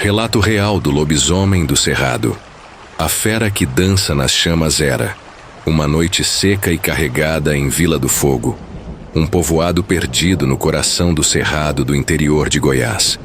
Relato real do lobisomem do cerrado. A fera que dança nas chamas era uma noite seca e carregada em Vila do Fogo, um povoado perdido no coração do cerrado do interior de Goiás,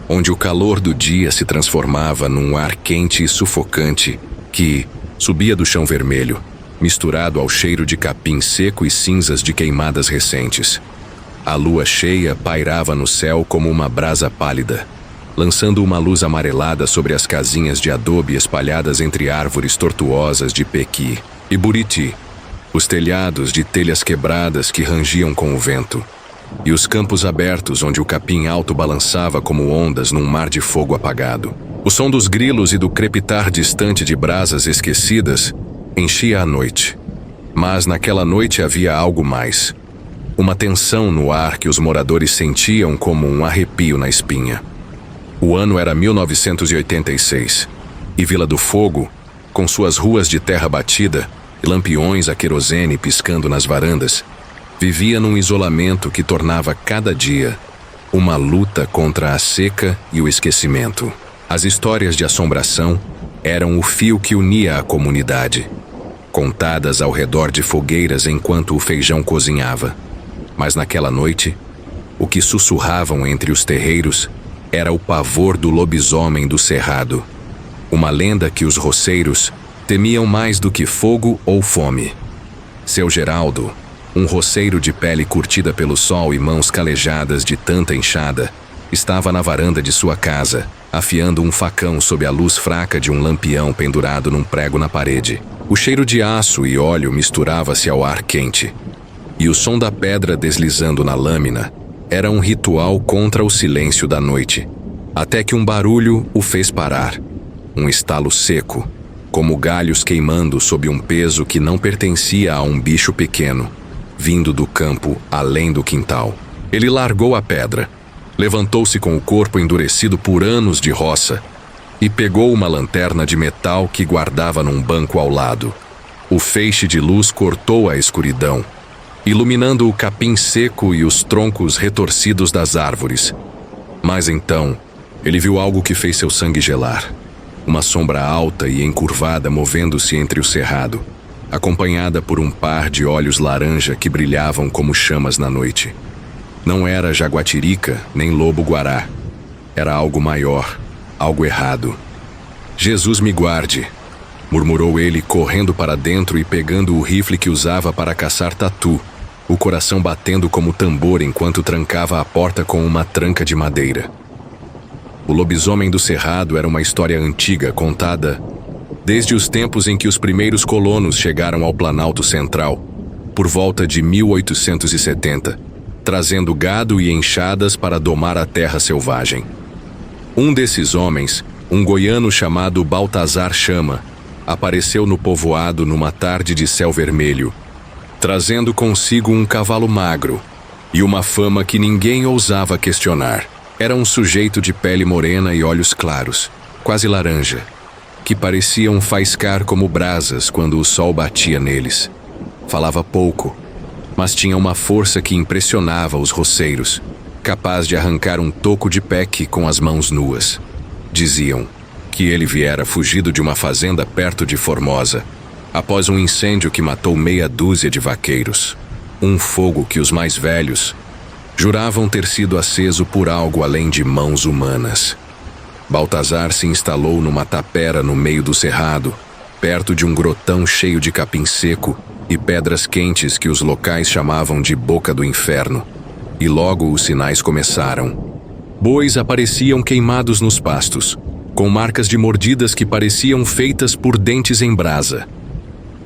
onde o calor do dia se transformava num ar quente e sufocante que subia do chão vermelho, misturado ao cheiro de capim seco e cinzas de queimadas recentes. A lua cheia pairava no céu como uma brasa pálida, lançando uma luz amarelada sobre as casinhas de adobe espalhadas entre árvores tortuosas de pequi e buriti, os telhados de telhas quebradas que rangiam com o vento, e os campos abertos onde o capim alto balançava como ondas num mar de fogo apagado. O som dos grilos e do crepitar distante de brasas esquecidas enchia a noite. Mas naquela noite havia algo mais. Uma tensão no ar que os moradores sentiam como um arrepio na espinha. O ano era 1986, e Vila do Fogo, com suas ruas de terra batida e lampiões a querosene piscando nas varandas, vivia num isolamento que tornava cada dia uma luta contra a seca e o esquecimento. As histórias de assombração eram o fio que unia a comunidade, contadas ao redor de fogueiras enquanto o feijão cozinhava. Mas naquela noite, o que sussurravam entre os terreiros era o pavor do lobisomem do cerrado, uma lenda que os roceiros temiam mais do que fogo ou fome. Seu Geraldo, um roceiro de pele curtida pelo sol e mãos calejadas de tanta enxada, estava na varanda de sua casa, afiando um facão sob a luz fraca de um lampião pendurado num prego na parede. O cheiro de aço e óleo misturava-se ao ar quente, e o som da pedra deslizando na lâmina era um ritual contra o silêncio da noite, até que um barulho o fez parar. Um estalo seco, como galhos queimando sob um peso que não pertencia a um bicho pequeno, vindo do campo além do quintal. Ele largou a pedra, levantou-se com o corpo endurecido por anos de roça e pegou uma lanterna de metal que guardava num banco ao lado. O feixe de luz cortou a escuridão, iluminando o capim seco e os troncos retorcidos das árvores. Mas então, ele viu algo que fez seu sangue gelar. Uma sombra alta e encurvada movendo-se entre o cerrado, acompanhada por um par de olhos laranja que brilhavam como chamas na noite. Não era jaguatirica nem lobo-guará. Era algo maior, algo errado. "Jesus me guarde", murmurou ele, correndo para dentro e pegando o rifle que usava para caçar tatu, o coração batendo como tambor enquanto trancava a porta com uma tranca de madeira. O lobisomem do cerrado era uma história antiga contada desde os tempos em que os primeiros colonos chegaram ao Planalto Central, por volta de 1870, trazendo gado e enxadas para domar a terra selvagem. Um desses homens, um goiano chamado Baltazar Chama, apareceu no povoado numa tarde de céu vermelho, trazendo consigo um cavalo magro e uma fama que ninguém ousava questionar. Era um sujeito de pele morena e olhos claros, quase laranja, que pareciam faiscar como brasas quando o sol batia neles. Falava pouco, mas tinha uma força que impressionava os roceiros, capaz de arrancar um toco de peque com as mãos nuas. Diziam que ele viera fugido de uma fazenda perto de Formosa, após um incêndio que matou meia dúzia de vaqueiros. Um fogo que os mais velhos juravam ter sido aceso por algo além de mãos humanas. Baltazar se instalou numa tapera no meio do cerrado, perto de um grotão cheio de capim seco e pedras quentes que os locais chamavam de Boca do Inferno. E logo os sinais começaram. Bois apareciam queimados nos pastos, com marcas de mordidas que pareciam feitas por dentes em brasa.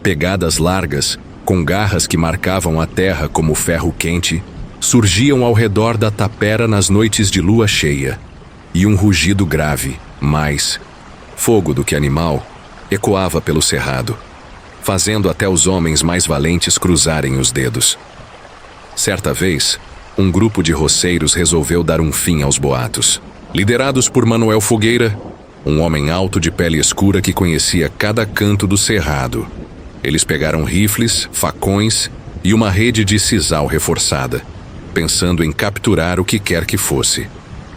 Pegadas largas, com garras que marcavam a terra como ferro quente, surgiam ao redor da tapera nas noites de lua cheia, e um rugido grave, mais fogo do que animal, ecoava pelo cerrado, fazendo até os homens mais valentes cruzarem os dedos. Certa vez, um grupo de roceiros resolveu dar um fim aos boatos. Liderados por Manuel Fogueira, um homem alto de pele escura que conhecia cada canto do cerrado, eles pegaram rifles, facões e uma rede de sisal reforçada, pensando em capturar o que quer que fosse.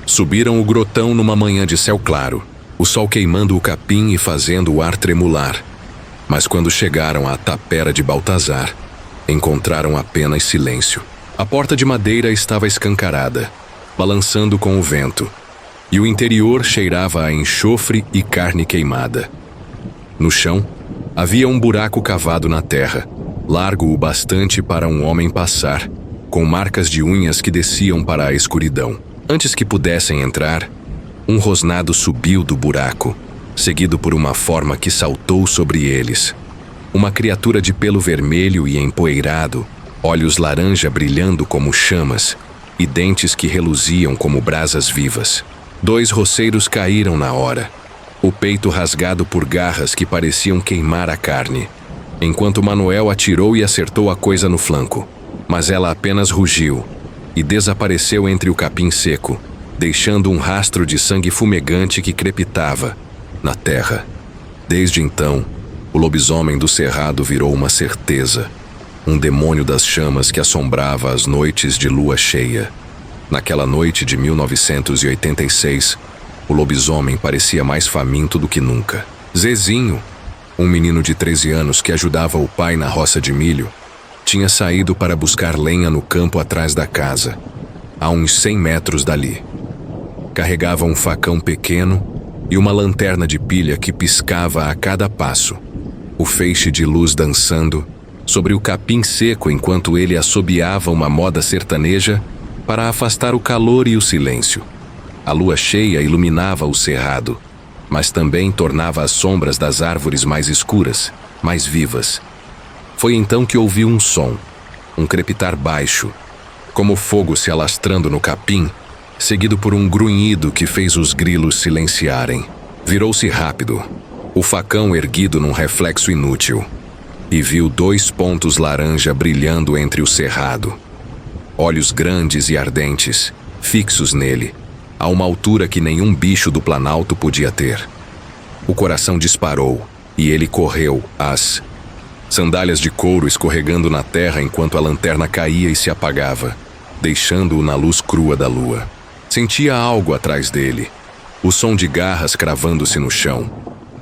Subiram o grotão numa manhã de céu claro, o sol queimando o capim e fazendo o ar tremular. Mas quando chegaram à tapera de Baltazar, encontraram apenas silêncio. A porta de madeira estava escancarada, balançando com o vento, e o interior cheirava a enxofre e carne queimada. No chão, havia um buraco cavado na terra, largo o bastante para um homem passar, com marcas de unhas que desciam para a escuridão. Antes que pudessem entrar, um rosnado subiu do buraco, seguido por uma forma que saltou sobre eles. Uma criatura de pelo vermelho e empoeirado, olhos laranja brilhando como chamas e dentes que reluziam como brasas vivas. 2 roceiros caíram na hora, o peito rasgado por garras que pareciam queimar a carne, enquanto Manuel atirou e acertou a coisa no flanco. Mas ela apenas rugiu e desapareceu entre o capim seco, deixando um rastro de sangue fumegante que crepitava na terra. Desde então, o lobisomem do cerrado virou uma certeza, um demônio das chamas que assombrava as noites de lua cheia. Naquela noite de 1986, o lobisomem parecia mais faminto do que nunca. Zezinho, um menino de 13 anos que ajudava o pai na roça de milho, tinha saído para buscar lenha no campo atrás da casa, a uns 100 metros dali. Carregava um facão pequeno e uma lanterna de pilha que piscava a cada passo, o feixe de luz dançando sobre o capim seco enquanto ele assobiava uma moda sertaneja para afastar o calor e o silêncio. A lua cheia iluminava o cerrado, mas também tornava as sombras das árvores mais escuras, mais vivas. Foi então que ouviu um som, um crepitar baixo, como fogo se alastrando no capim, seguido por um grunhido que fez os grilos silenciarem. Virou-se rápido, o facão erguido num reflexo inútil, e viu 2 pontos laranja brilhando entre o cerrado. Olhos grandes e ardentes, fixos nele, a uma altura que nenhum bicho do Planalto podia ter. O coração disparou, e ele correu, as sandálias de couro escorregando na terra enquanto a lanterna caía e se apagava, deixando-o na luz crua da lua. Sentia algo atrás dele, o som de garras cravando-se no chão,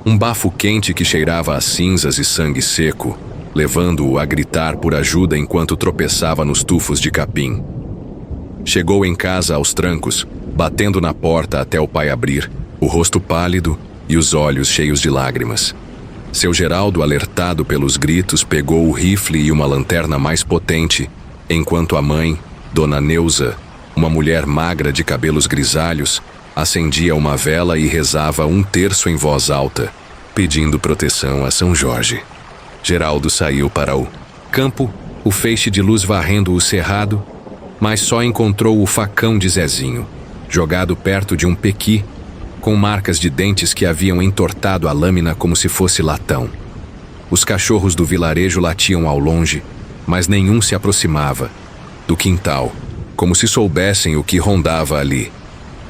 um bafo quente que cheirava a cinzas e sangue seco, levando-o a gritar por ajuda enquanto tropeçava nos tufos de capim. Chegou em casa aos trancos, batendo na porta até o pai abrir, o rosto pálido e os olhos cheios de lágrimas. Seu Geraldo, alertado pelos gritos, pegou o rifle e uma lanterna mais potente, enquanto a mãe, Dona Neuza, uma mulher magra de cabelos grisalhos, acendia uma vela e rezava 1/3 em voz alta, pedindo proteção a São Jorge. Geraldo saiu para o campo, o feixe de luz varrendo o cerrado, mas só encontrou o facão de Zezinho, jogado perto de um pequi, com marcas de dentes que haviam entortado a lâmina como se fosse latão. Os cachorros do vilarejo latiam ao longe, mas nenhum se aproximava do quintal, como se soubessem o que rondava ali.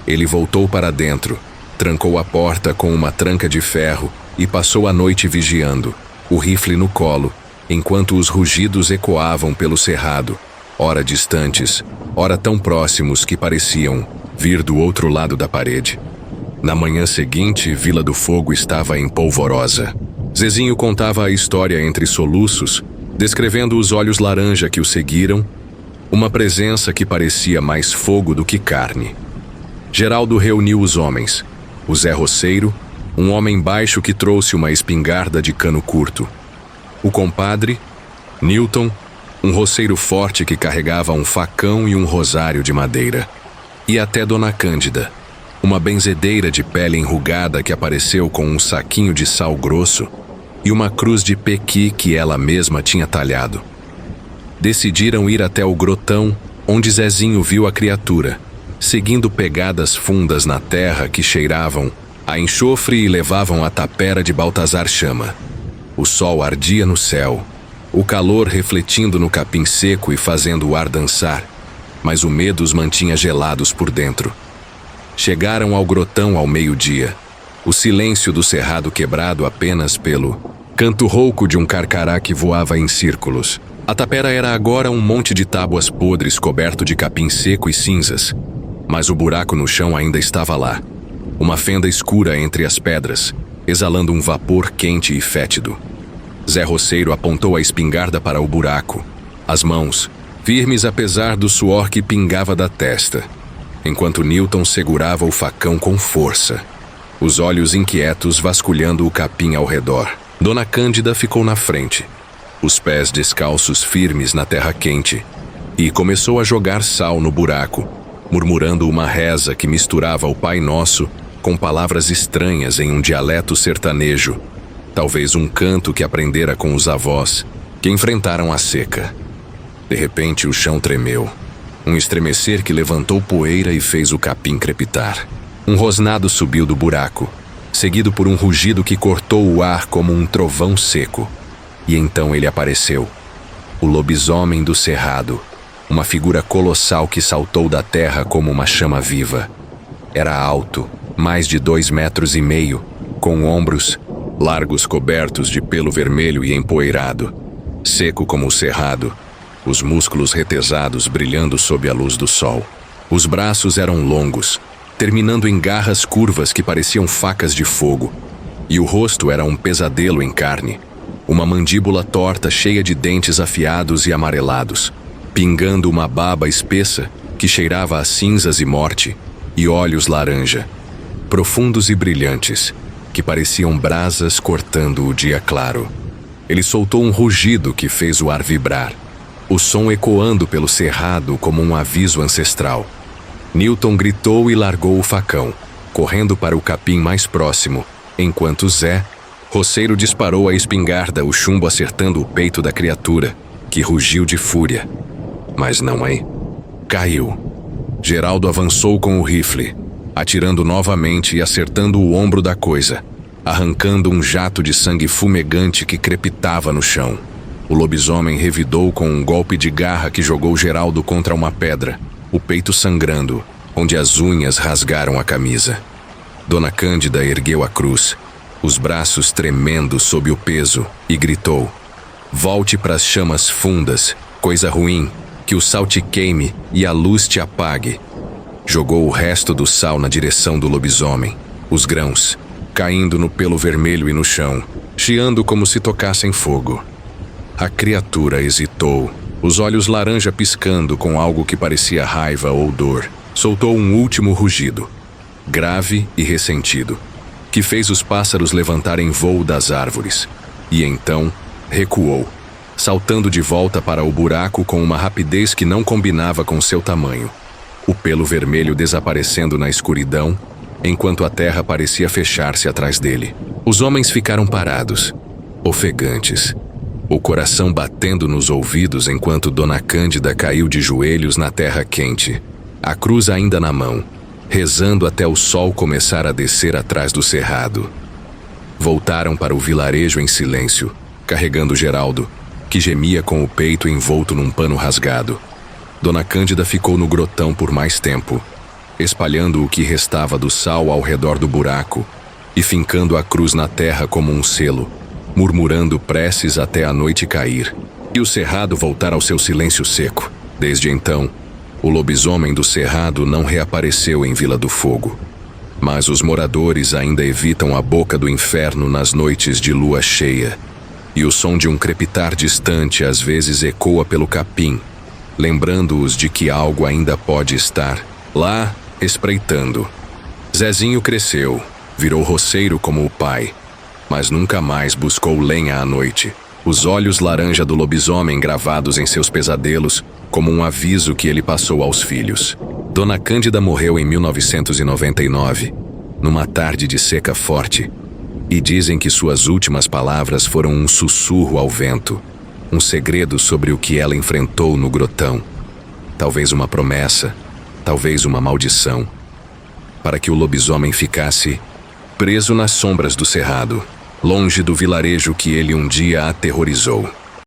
Ele voltou para dentro, trancou a porta com uma tranca de ferro e passou a noite vigiando, o rifle no colo, enquanto os rugidos ecoavam pelo cerrado, ora distantes, ora tão próximos que pareciam vir do outro lado da parede. Na manhã seguinte, Vila do Fogo estava em polvorosa. Zezinho contava a história entre soluços, descrevendo os olhos laranja que o seguiram, uma presença que parecia mais fogo do que carne. Geraldo reuniu os homens. O Zé Roceiro, um homem baixo que trouxe uma espingarda de cano curto. O compadre, Newton, um roceiro forte que carregava um facão e um rosário de madeira. E até Dona Cândida, uma benzedeira de pele enrugada que apareceu com um saquinho de sal grosso e uma cruz de pequi que ela mesma tinha talhado. Decidiram ir até o grotão onde Zezinho viu a criatura, seguindo pegadas fundas na terra que cheiravam a enxofre e levavam à tapera de Baltazar Chama. O sol ardia no céu, o calor refletindo no capim seco e fazendo o ar dançar, mas o medo os mantinha gelados por dentro. Chegaram ao grotão ao meio-dia, o silêncio do cerrado quebrado apenas pelo canto rouco de um carcará que voava em círculos. A tapera era agora um monte de tábuas podres coberto de capim seco e cinzas, Mas o buraco no chão ainda estava lá. Uma fenda escura entre as pedras, exalando um vapor quente e fétido. Zé Roceiro apontou a espingarda para o buraco, as mãos, firmes apesar do suor que pingava da testa, enquanto Newton segurava o facão com força, os olhos inquietos vasculhando o capim ao redor. Dona Cândida ficou na frente, os pés descalços firmes na terra quente, e começou a jogar sal no buraco, murmurando uma reza que misturava o Pai Nosso com palavras estranhas em um dialeto sertanejo, talvez um canto que aprendera com os avós, que enfrentaram a seca. De repente o chão tremeu, um estremecer que levantou poeira e fez o capim crepitar. Um rosnado subiu do buraco, seguido por um rugido que cortou o ar como um trovão seco. E então ele apareceu, o lobisomem do cerrado, uma figura colossal que saltou da terra como uma chama viva. Era alto, mais de 2,5 metros, com ombros largos cobertos de pelo vermelho e empoeirado, seco como o cerrado, os músculos retesados brilhando sob a luz do sol. Os braços eram longos, terminando em garras curvas que pareciam facas de fogo, e o rosto era um pesadelo em carne, uma mandíbula torta cheia de dentes afiados e amarelados, pingando uma baba espessa que cheirava a cinzas e morte, e olhos laranja, profundos e brilhantes, que pareciam brasas cortando o dia claro. Ele soltou um rugido que fez o ar vibrar, o som ecoando pelo cerrado como um aviso ancestral. Newton gritou e largou o facão, correndo para o capim mais próximo, enquanto Zé Roceiro disparou a espingarda, o chumbo acertando o peito da criatura, que rugiu de fúria. Mas não aí. Caiu. Geraldo avançou com o rifle, atirando novamente e acertando o ombro da coisa, arrancando um jato de sangue fumegante que crepitava no chão. O lobisomem revidou com um golpe de garra que jogou Geraldo contra uma pedra, o peito sangrando, onde as unhas rasgaram a camisa. Dona Cândida ergueu a cruz, os braços tremendo sob o peso, e gritou: "Volte para as chamas fundas, coisa ruim, que o sal te queime e a luz te apague." Jogou o resto do sal na direção do lobisomem, os grãos, caindo no pelo vermelho e no chão, chiando como se tocassem fogo. A criatura hesitou, os olhos laranja piscando com algo que parecia raiva ou dor. Soltou um último rugido, grave e ressentido, que fez os pássaros levantarem voo das árvores. E então recuou, saltando de volta para o buraco com uma rapidez que não combinava com seu tamanho. O pelo vermelho desaparecendo na escuridão, enquanto a terra parecia fechar-se atrás dele. Os homens ficaram parados, ofegantes, o coração batendo nos ouvidos enquanto Dona Cândida caiu de joelhos na terra quente, a cruz ainda na mão, rezando até o sol começar a descer atrás do cerrado. Voltaram para o vilarejo em silêncio, carregando Geraldo, que gemia com o peito envolto num pano rasgado. Dona Cândida ficou no grotão por mais tempo, espalhando o que restava do sal ao redor do buraco e fincando a cruz na terra como um selo, murmurando preces até a noite cair e o cerrado voltar ao seu silêncio seco. Desde então, o lobisomem do cerrado não reapareceu em Vila do Fogo, mas os moradores ainda evitam a boca do inferno nas noites de lua cheia, e o som de um crepitar distante às vezes ecoa pelo capim, lembrando-os de que algo ainda pode estar lá, espreitando. Zezinho cresceu, virou roceiro como o pai, mas nunca mais buscou lenha à noite. Os olhos laranja do lobisomem gravados em seus pesadelos, como um aviso que ele passou aos filhos. Dona Cândida morreu em 1999, numa tarde de seca forte, e dizem que suas últimas palavras foram um sussurro ao vento, um segredo sobre o que ela enfrentou no grotão. Talvez uma promessa, talvez uma maldição, para que o lobisomem ficasse preso nas sombras do cerrado, longe do vilarejo que ele um dia aterrorizou.